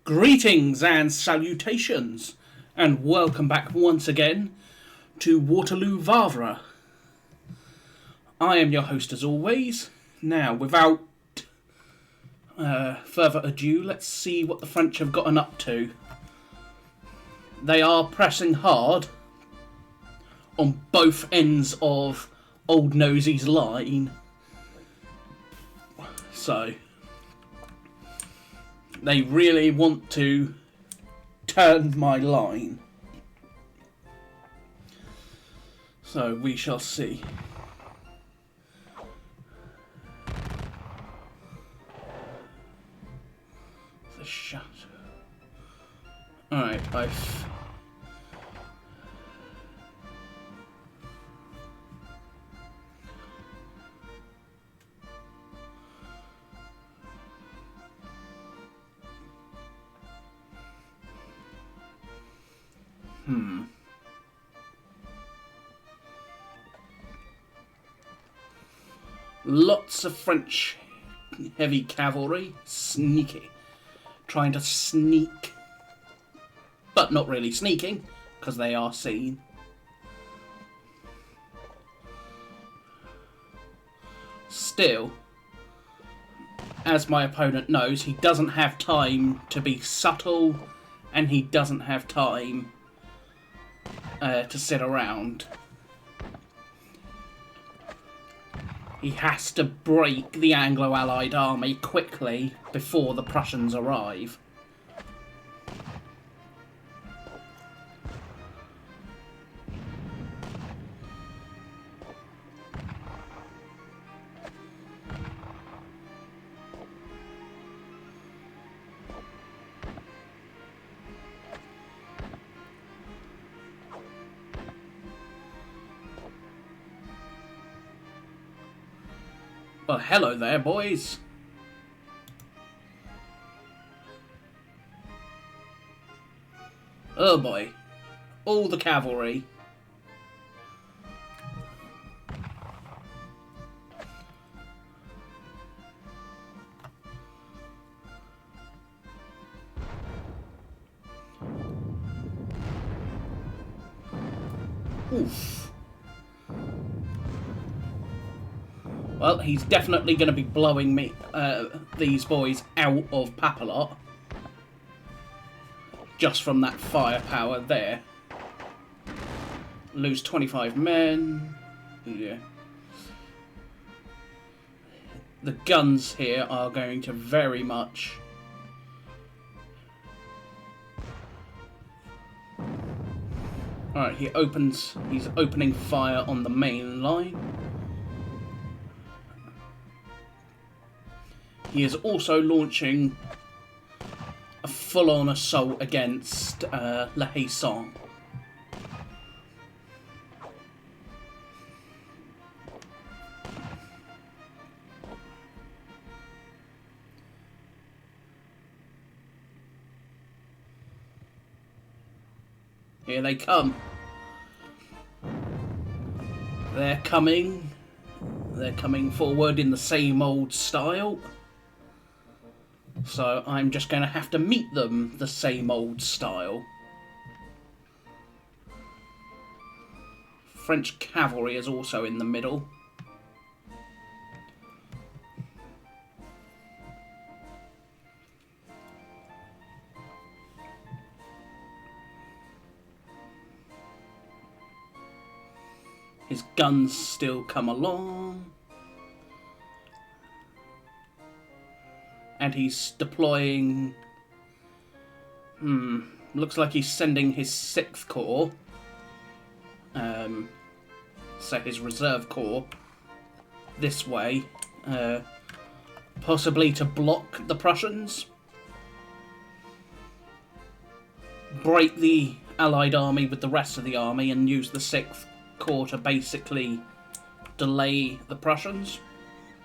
Greetings and salutations, and welcome back once again to Waterloo and Wavre. I am your host as always. Now, without further ado, let's see what the French have gotten up to. They are pressing hard on both ends of Old Nosy's line. So they really want to turn my line. So we shall see. The shut. Alright, Lots of French heavy cavalry, sneaky, trying to sneak, but not really sneaking, because they are seen. Still, as my opponent knows, he doesn't have time to be subtle, and he doesn't have time to sit around. He has to break the Anglo-Allied army quickly before the Prussians arrive. Well, hello there, boys. Oh boy. All the cavalry. Oof. Well, he's definitely going to be blowing me, these boys out of Papillotte. Just from that firepower there. Lose 25 men. Yeah. The guns here are going to very much... Alright, he's opening fire on the main line. He is also launching a full-on assault against La Haye-Saint. Here they come. They're coming. They're coming forward in the same old style. So I'm just going to have to meet them the same old style. French cavalry is also in the middle. His guns still come along. And he's deploying... looks like he's sending his 6th Corps. So his reserve corps. This way. Possibly to block the Prussians. Break the Allied army with the rest of the army and use the 6th Corps to basically delay the Prussians.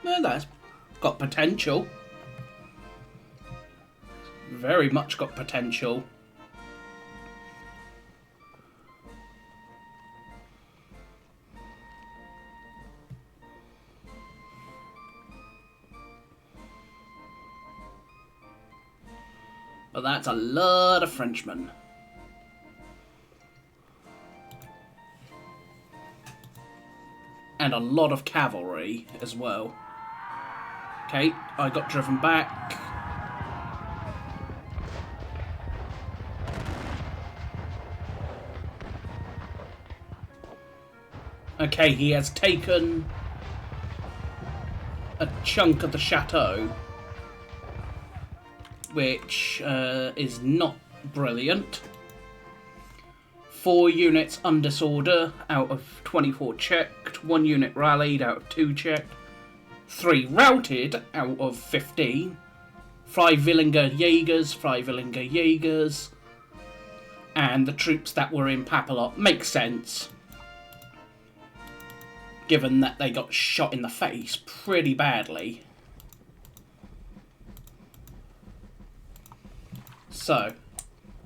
Well, that's got potential. Very much got potential. But that's a lot of Frenchmen. And a lot of cavalry as well. Okay, I got driven back. Okay, he has taken a chunk of the chateau, which is not brilliant. 4 units undisorder out of 24 checked, 1 unit rallied out of 2 checked, 3 routed out of 15, Freiwilliger Jägers, and the troops that were in Papillote make sense, given that they got shot in the face pretty badly. So,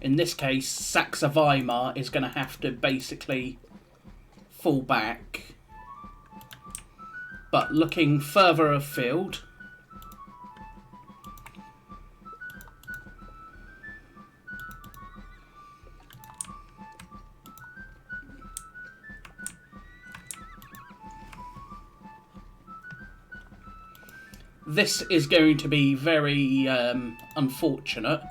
in this case, Saxe Weimar is going to have to basically fall back. But looking further afield, this is going to be very unfortunate.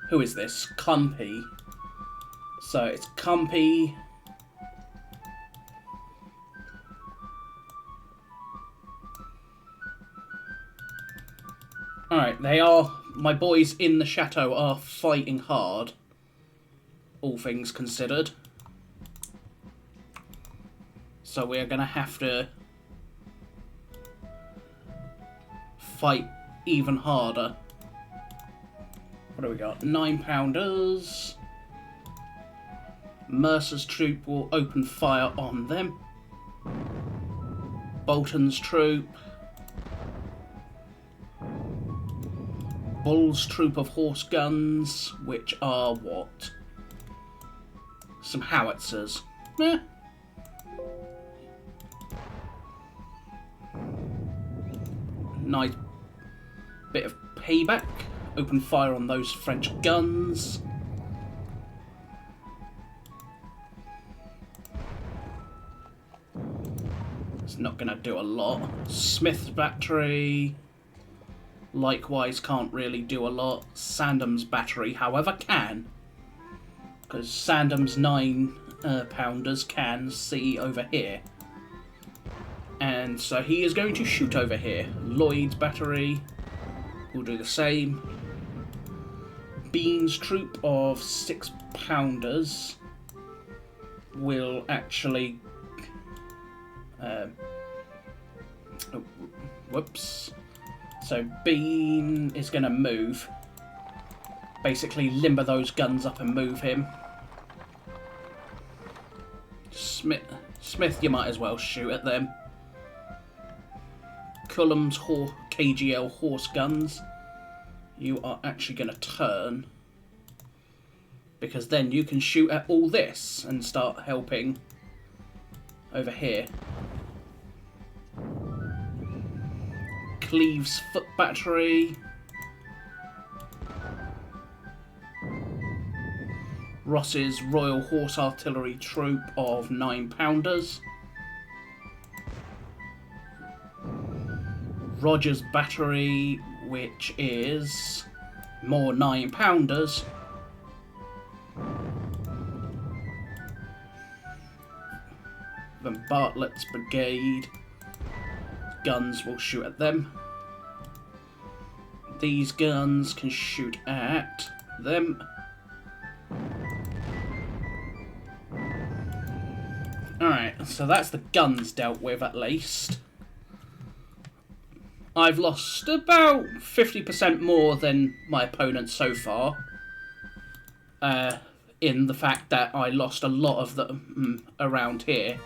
Who is this? Clumpy. So it's Clumpy. Alright, my boys in the chateau are fighting hard, all things considered. So we're going to have to fight even harder. What do we got? 9-pounders. Mercer's troop will open fire on them. Bolton's troop. Bull's troop of horse guns, which are what? Some howitzers. Eh. Nice bit of payback. Open fire on those French guns. It's not going to do a lot. Smith's battery, likewise, can't really do a lot. Sandham's battery, however, can. Because Sandham's 9-pounders can see over here. And so he is going to shoot over here. Lloyd's battery will do the same. Bean's troop of 6-pounders will actually... whoops. So Bean is going to move. Basically limber those guns up and move him. Smith, you might as well shoot at them. Cullum's KGL horse guns. You are actually going to turn, because then you can shoot at all this and start helping over here. Cleves foot battery. Ross's Royal Horse Artillery troop of 9-pounders. Rogers battery, which is more 9-pounders. Then Bartlett's brigade guns will shoot at them. These guns can shoot at them. Alright, so that's the guns dealt with at least. I've lost about 50% more than my opponent so far. In the fact that I lost a lot of them around here.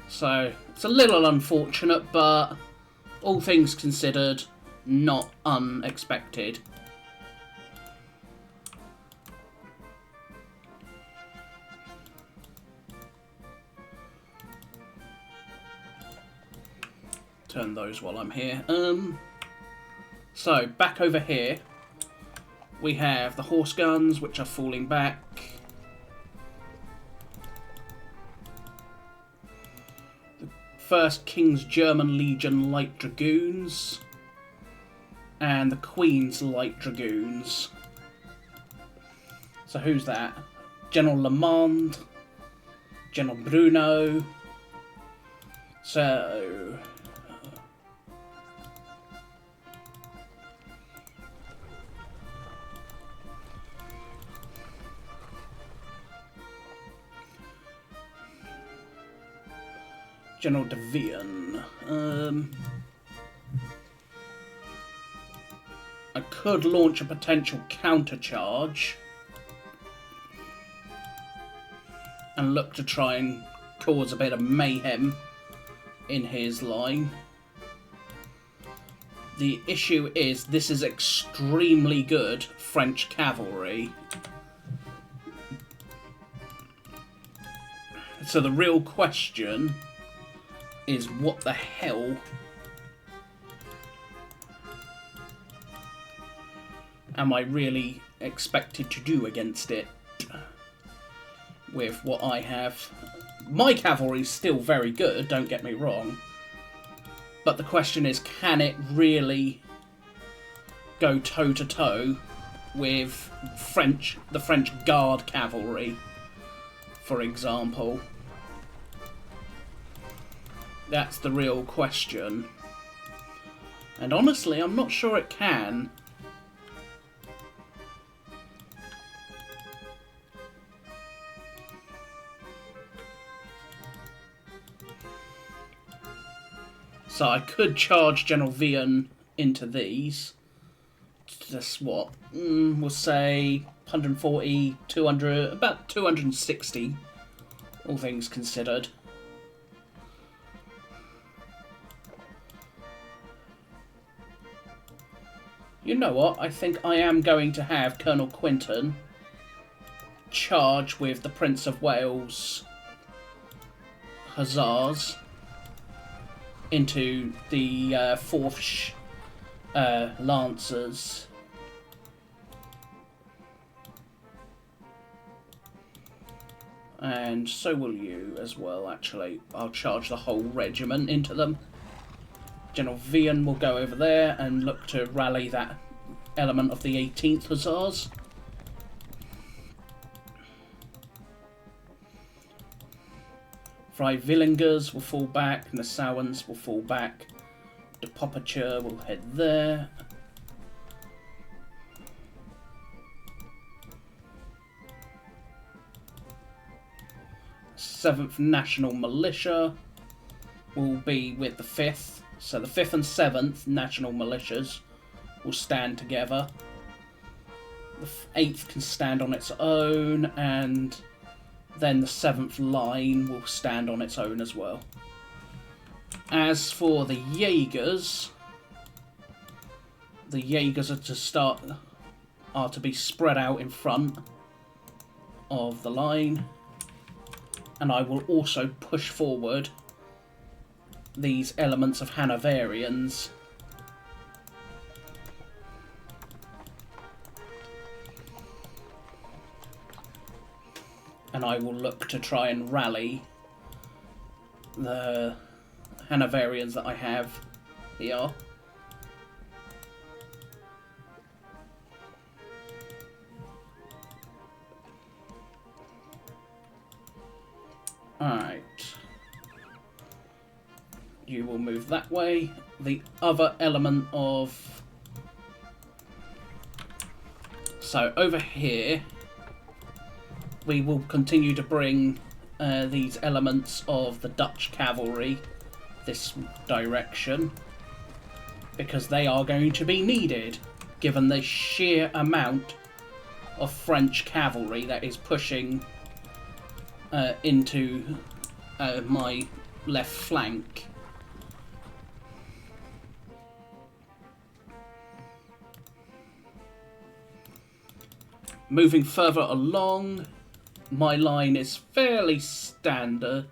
So, it's a little unfortunate, but all things considered, not unexpected. turn those while I'm here. So, back over here, we have the horse guns, which are falling back. The 1st King's German Legion Light Dragoons. And the Queen's Light Dragoons. So who's that? General Lamond, General Bruno. So... General de Vian. I could launch a potential countercharge and look to try and cause a bit of mayhem in his line. The issue is this is extremely good French cavalry. So the real question is what the hell am I really expected to do against it with what I have. My cavalry is still very good, don't get me wrong, but the question is, can it really go toe-to-toe with the French Guard cavalry, for example? That's the real question. And honestly, I'm not sure it can. So I could charge General Vian into these. That's what? We'll say 140, 200, about 260, all things considered. You know what? I think I am going to have Colonel Quinton charge with the Prince of Wales Hussars into the 4th Lancers. And so will you as well, actually. I'll charge the whole regiment into them. General Vian will go over there and look to rally that element of the 18th Hussars. Freiwilligers will fall back, Nassauans will fall back, de Poppacheur will head there. Seventh National Militia will be with the 5th. So the 5th and 7th National Militias will stand together. The 8th can stand on its own, and then the 7th line will stand on its own as well. As for the Jaegers are to be spread out in front of the line, and I will also push forward these elements of Hanoverians. And I will look to try and rally the Hanoverians that I have here. Alright. You will move that way. The other element of... So over here, we will continue to bring these elements of the Dutch cavalry this direction, because they are going to be needed, given the sheer amount of French cavalry that is pushing into my left flank. Moving further along, my line is fairly standard.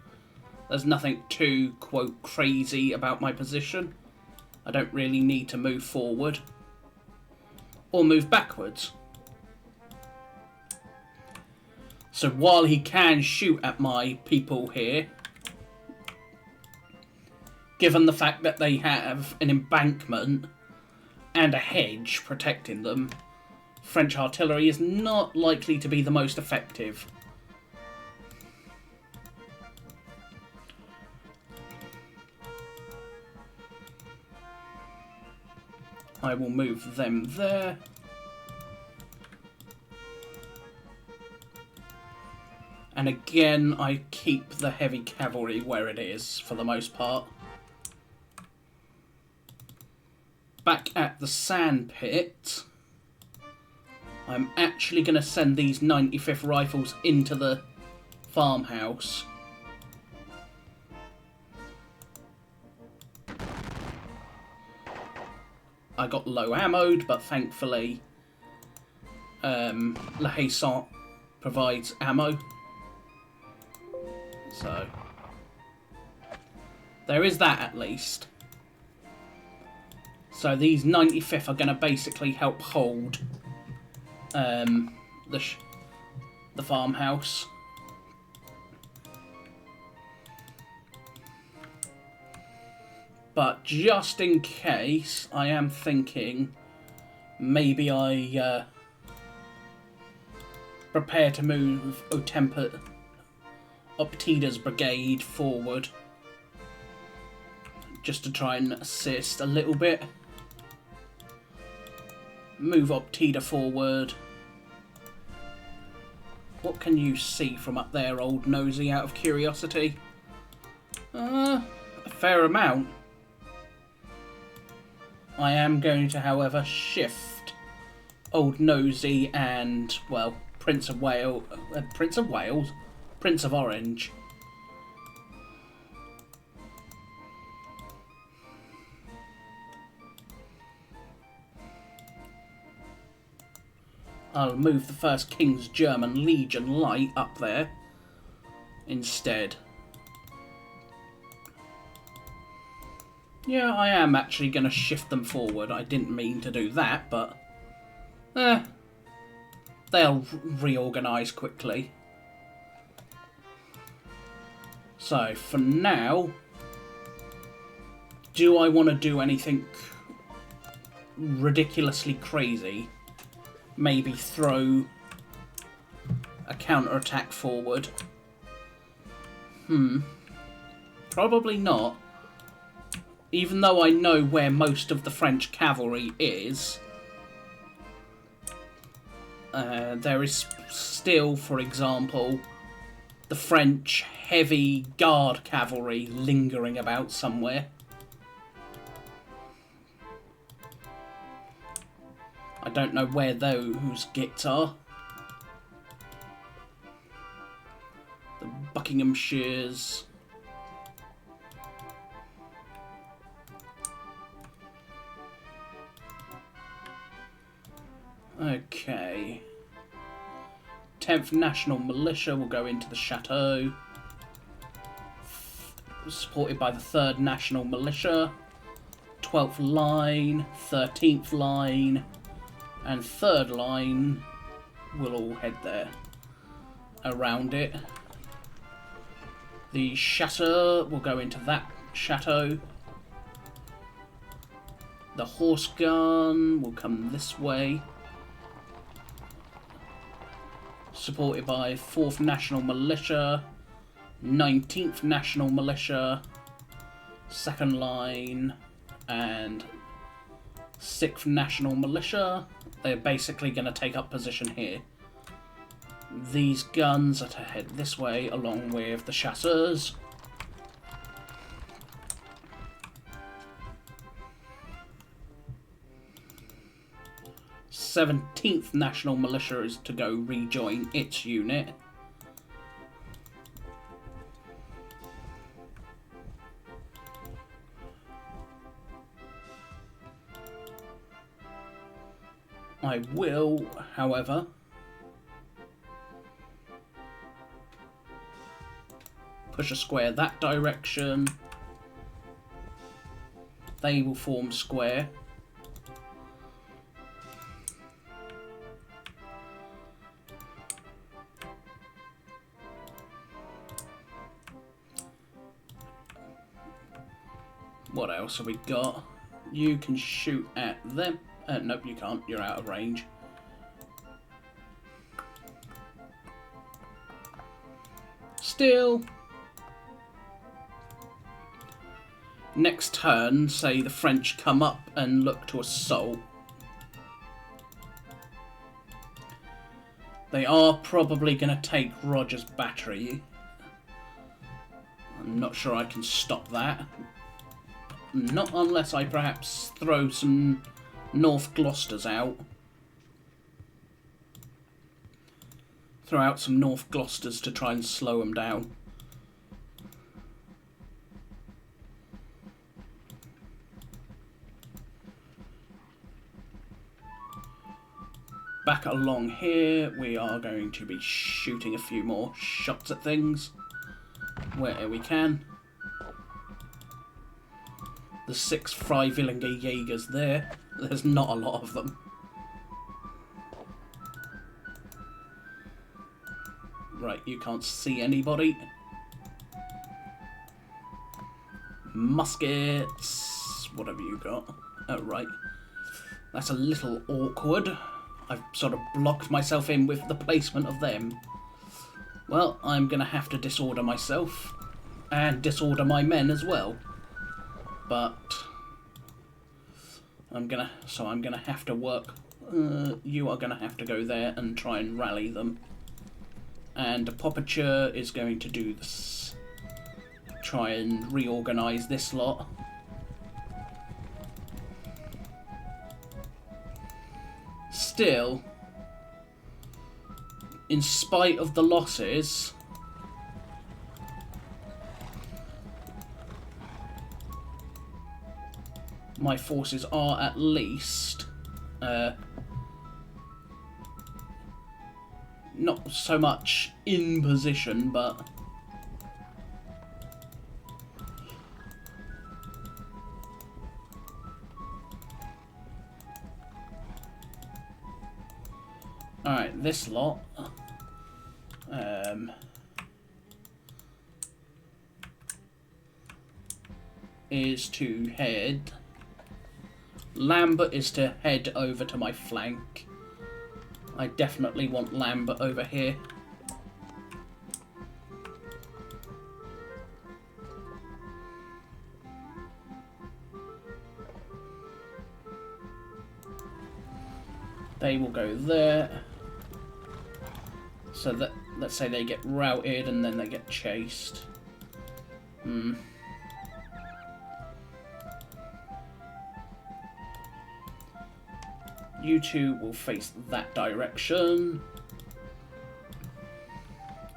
There's nothing too, quote, crazy about my position. I don't really need to move forward or move backwards. So while he can shoot at my people here, given the fact that they have an embankment and a hedge protecting them, French artillery is not likely to be the most effective. I will move them there. And again, I keep the heavy cavalry where it is for the most part. Back at the sand pit, I'm actually going to send these 95th Rifles into the farmhouse. I got low ammoed, but thankfully La Haye-Saint provides ammo. So there is that at least. So these 95th are going to basically help hold the farmhouse. But just in case, I am thinking maybe I prepare to move Optida's brigade forward just to try and assist a little bit. Move Optida forward. What can you see from up there, old nosy, out of curiosity? A fair amount. I am going to, however, shift Old Nosy and, well, Prince of Orange. I'll move the 1st King's German Legion Light up there instead. Yeah, I am actually going to shift them forward. I didn't mean to do that, but they'll reorganise quickly. So, for now, do I want to do anything ridiculously crazy? Maybe throw a counter-attack forward? Probably not. Even though I know where most of the French cavalry is, there is still, for example, the French heavy guard cavalry lingering about somewhere. I don't know where those gits are. The Buckinghamshires. Okay. 10th National Militia will go into the chateau. Supported by the 3rd National Militia. 12th Line, 13th Line, and 3rd Line will all head there. Around it. The chateau will go into that chateau. The horse gun will come this way. Supported by 4th National Militia, 19th National Militia, 2nd Line, and 6th National Militia. They're basically going to take up position here. These guns are to head this way along with the chasseurs. The 17th National Militia is to go rejoin its unit. I will, however, push a square that direction. They will form square. What else have we got? You can shoot at them. Nope, you can't. You're out of range. Still. Next turn, say the French come up and look to assault. They are probably going to take Roger's battery. I'm not sure I can stop that. Not unless I perhaps throw some North Gloucesters out. Throw out some North Gloucesters to try and slow them down. Back along here, we are going to be shooting a few more shots at things where we can. The 6 Freiwillige Jägers there. There's not a lot of them. Right, you can't see anybody. Muskets. What have you got? Oh, right. That's a little awkward. I've sort of blocked myself in with the placement of them. Well, I'm going to have to disorder myself. And disorder my men as well. But I'm gonna have to work. You are gonna have to go there and try and rally them. And Popature is going to do this. Try and reorganise this lot. Still, in spite of the losses, my forces are at least not so much in position, but alright, this lot is to head. Lambert is to head over to my flank. I definitely want Lambert over here. They will go there. So that, let's say they get routed and then they get chased. You two will face that direction.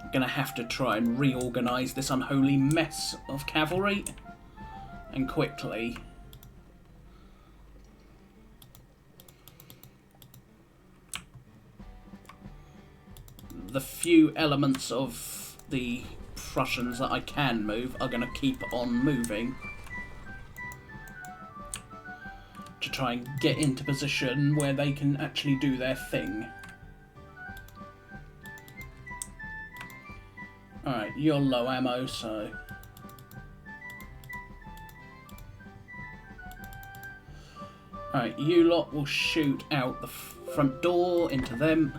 I'm gonna have to try and reorganise this unholy mess of cavalry. And quickly. The few elements of the Prussians that I can move are gonna keep on moving. To try and get into position where they can actually do their thing. Alright, you're low ammo, so... Alright, you lot will shoot out the front door into them.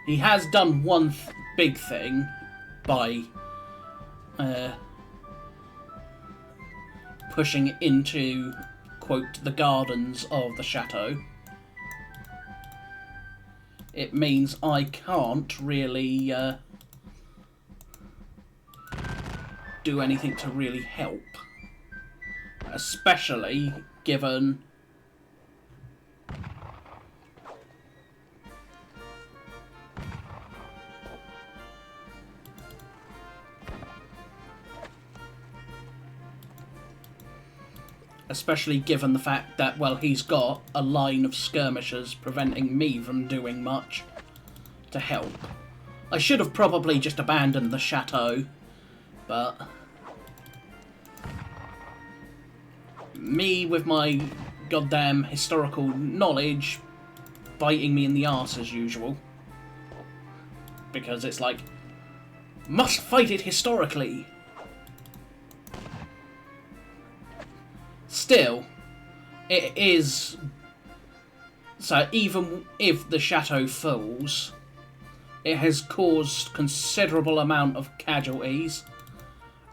He has done one big thing by... pushing into, quote, the gardens of the chateau. It means I can't really do anything to really help. Especially given the fact that, well, he's got a line of skirmishers preventing me from doing much to help. I should have probably just abandoned the chateau, but me with my goddamn historical knowledge biting me in the arse as usual. Because it's like, must fight it historically. Still, it is... So even if the chateau falls, it has caused considerable amount of casualties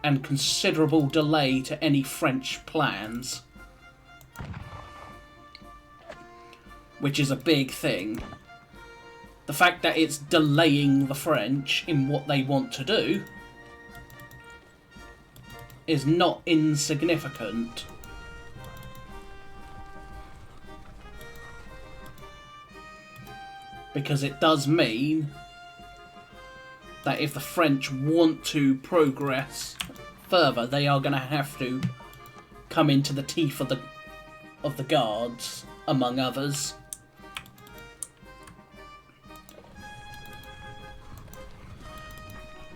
and considerable delay to any French plans. Which is a big thing. The fact that it's delaying the French in what they want to do is not insignificant. Because it does mean that if the French want to progress further, they are going to have to come into the teeth of the Guards, among others.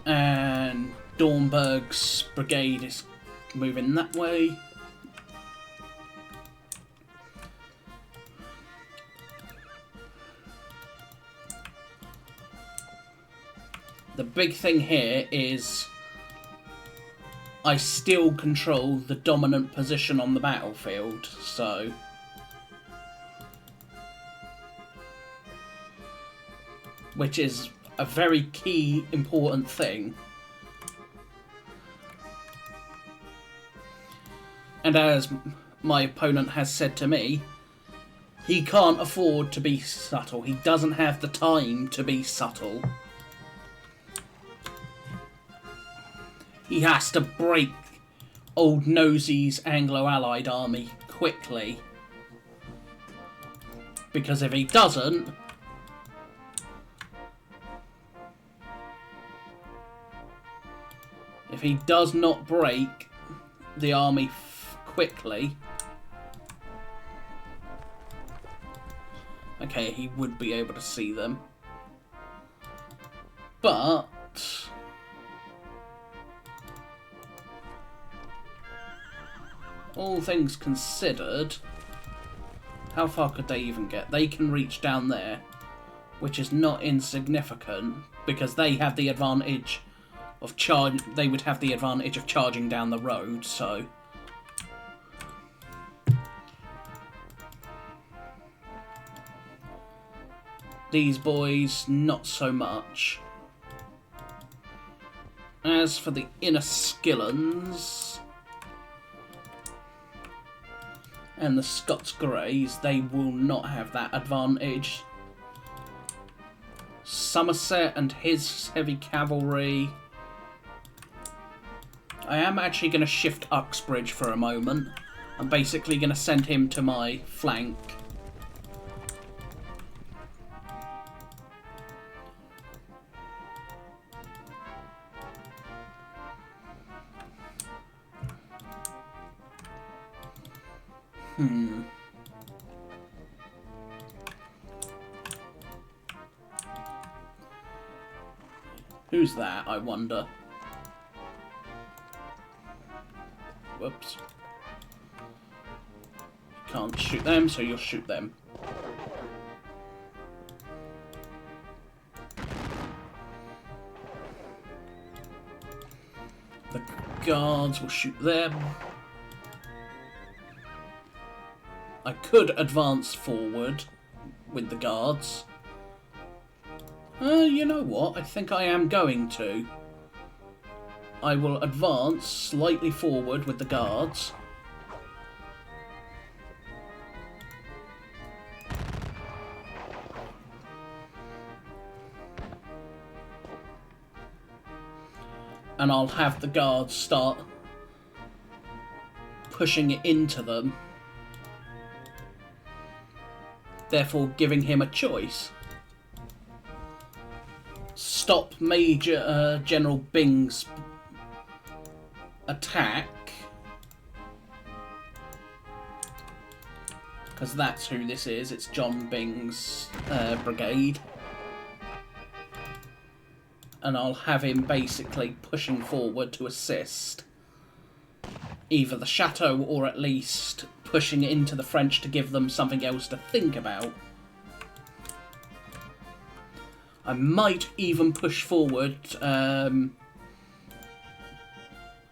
And Dornberg's brigade is moving that way. The big thing here is I still control the dominant position on the battlefield, so... Which is a very key, important thing. And as my opponent has said to me, he can't afford to be subtle. He doesn't have the time to be subtle. He has to break Old Nosey's Anglo-Allied army quickly. Because if he doesn't... If he does not break the army quickly... Okay, he would be able to see them. But... all things considered, how far could they even get? They can reach down there, which is not insignificant, because they have the advantage of they would have the advantage of charging down the road, so... These boys, not so much. As for the Inniskillens and the Scots Greys, they will not have that advantage. Somerset and his heavy cavalry. I am actually going to shift Uxbridge for a moment. I'm basically going to send him to my flank. Who's that, I wonder? Whoops. Can't shoot them, so you'll shoot them. The guards will shoot them. I could advance forward with the guards. You know what? I think I am going to. I will advance slightly forward with the guards. And I'll have the guards start pushing it into them. Therefore giving him a choice. Stop Major General Byng's attack, because that's who this is. It's John Byng's brigade. and I'll have him basically pushing forward to assist either the chateau or at least pushing into the French to give them something else to think about. I might even push forward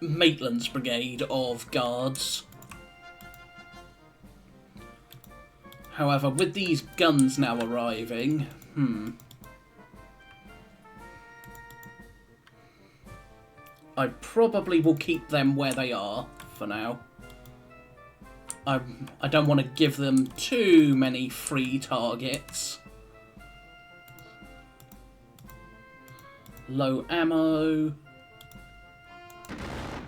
Maitland's brigade of guards. However, with these guns now arriving, I probably will keep them where they are for now. I don't want to give them too many free targets. Low ammo.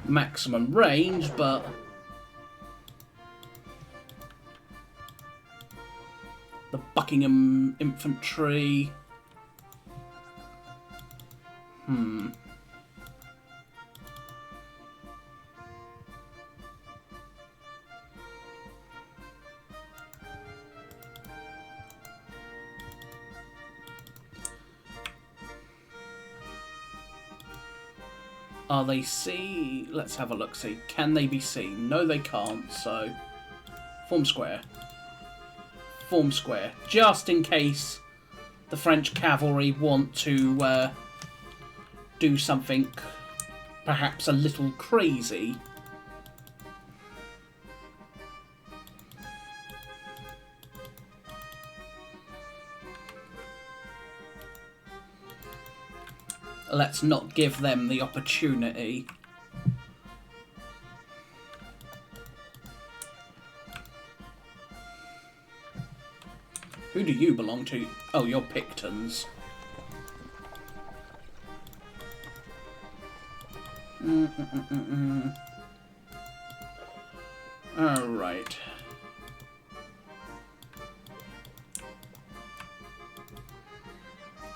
Maximum range, but the Buckingham infantry. Are they seen? Let's have a look, see. Can they be seen? No, they can't, so... Form square. Form square. Just in case the French cavalry want to do something perhaps a little crazy. Let's not give them the opportunity. Who do you belong to? Oh, you're Pictons. Alright.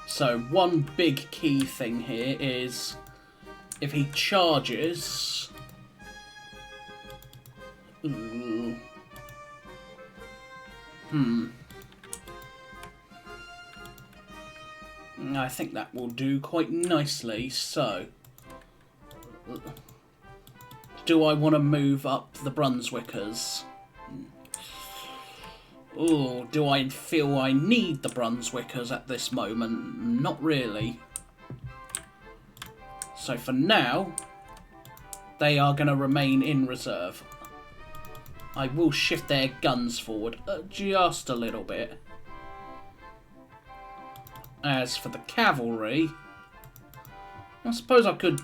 So, one big key thing here is if he charges... I think that will do quite nicely, so... Do I want to move up the Brunswickers? Oh, do I feel I need the Brunswickers at this moment? Not really. So for now, they are going to remain in reserve. I will shift their guns forward just a little bit. As for the cavalry, I suppose I could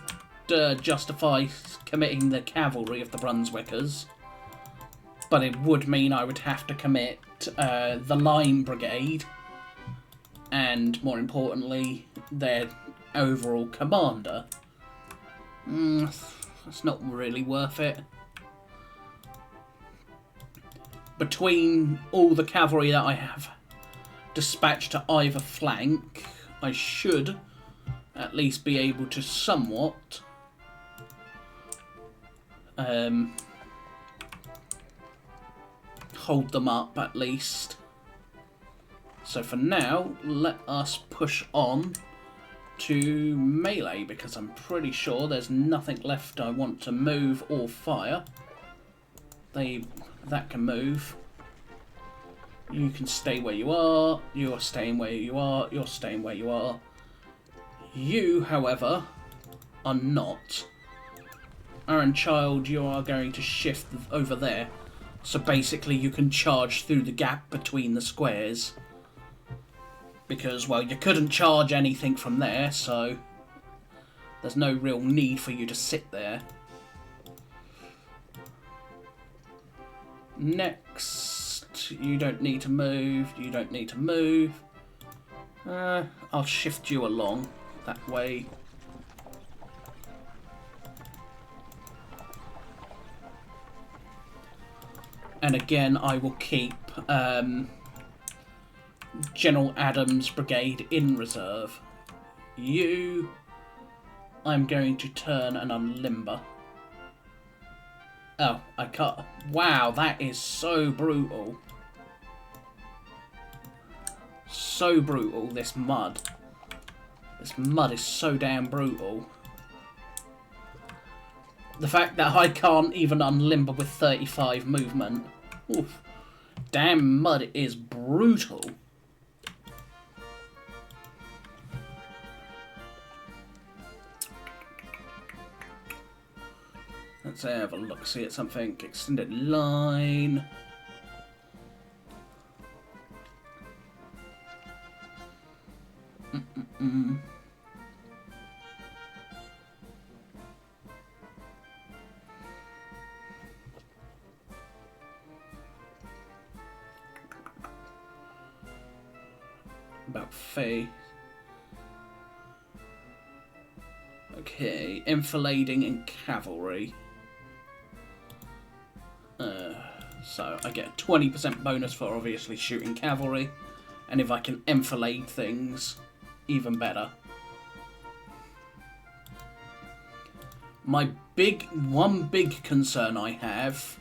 justify committing the cavalry of the Brunswickers, but it would mean I would have to commit the line brigade and, more importantly, their overall commander. That's not really worth it. Between all the cavalry that I have dispatched to either flank, I should at least be able to somewhat hold them up at least. So for now, let us push on to melee, because I'm pretty sure there's nothing left I want to move or fire. That can move. You can stay where you are. You're staying where you are. You're staying where you are. You, however, are not. Aaron Child, you are going to shift over there. So basically you can charge through the gap between the squares. Because, well, you couldn't charge anything from there, so there's no real need for you to sit there. Next, you don't need to move, you don't need to move. I'll shift you along that way. And again, I will keep General Adams' brigade in reserve. You, I'm going to turn and unlimber. Oh, I can't. Wow, that is so brutal. So brutal, this mud. This mud is so damn brutal. The fact that I can't even unlimber with 35 movement. Oof. Damn mud is brutal. Let's have a look, see at something. Extended line. About Faye. Okay, enfilading in cavalry. So I get a 20% bonus for obviously shooting cavalry, and if I can enfilade things, even better. My one big concern I have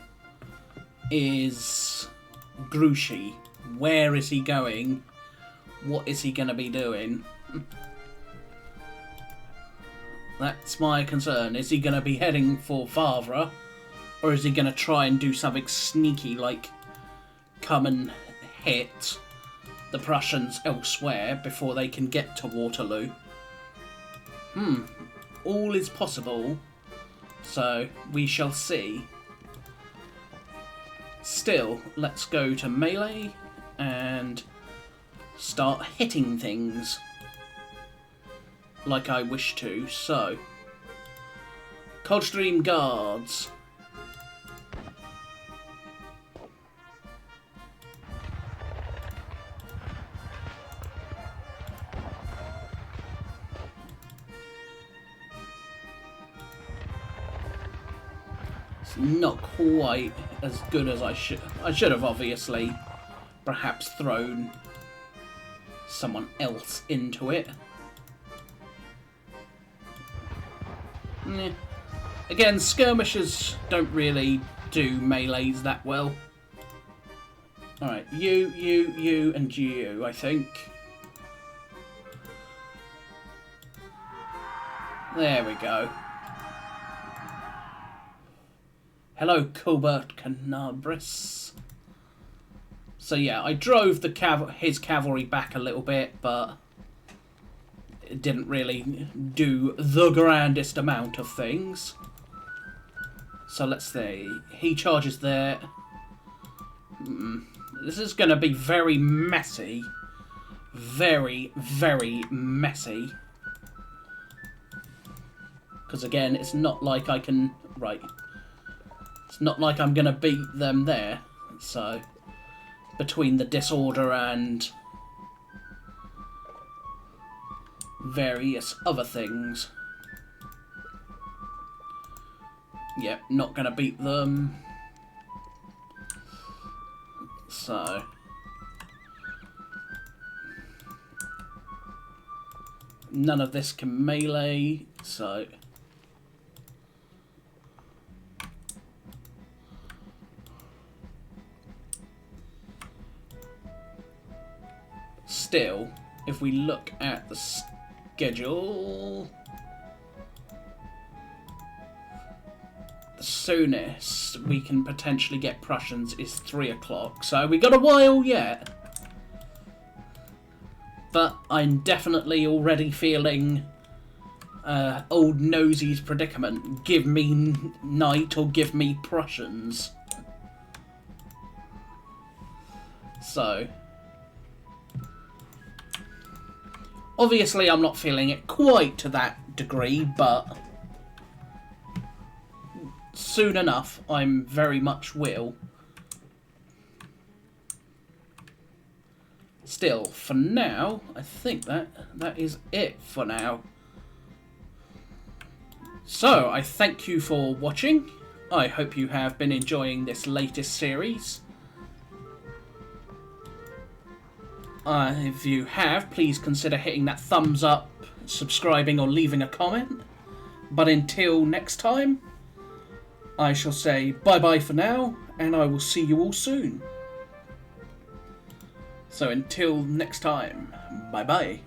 is Grouchy. Where is he going? What is he going to be doing? That's my concern. Is he going to be heading for Wavre? Or is he going to try and do something sneaky like come and hit the Prussians elsewhere before they can get to Waterloo? All is possible. So we shall see. Still, let's go to melee and start hitting things like I wish to. So, Coldstream Guards. It's not quite as good as I should. I should have obviously perhaps thrown someone else into it. Again, skirmishers don't really do melees that well. Alright, you, and you, I think. There we go. Hello, Colbert Canabris. So yeah, I drove his cavalry back a little bit, but it didn't really do the grandest amount of things. So let's see. He charges there. This is going to be very messy. Very, very messy. Because again, it's not like I can... Right. It's not like I'm going to beat them there. So, between the disorder and various other things. Yep, not going to beat them. So, none of this can melee, so still, if we look at the schedule, the soonest we can potentially get Prussians is 3 o'clock, so we got a while yet. But I'm definitely already feeling old Nosey's predicament. Give me Knight or give me Prussians. So, obviously I'm not feeling it quite to that degree, but soon enough I'm very much will. Still, for now, I think that is it for now. So, I thank you for watching. I hope you have been enjoying this latest series. If you have, please consider hitting that thumbs up, subscribing or leaving a comment. But until next time, I shall say bye-bye for now, and I will see you all soon. So until next time, bye-bye.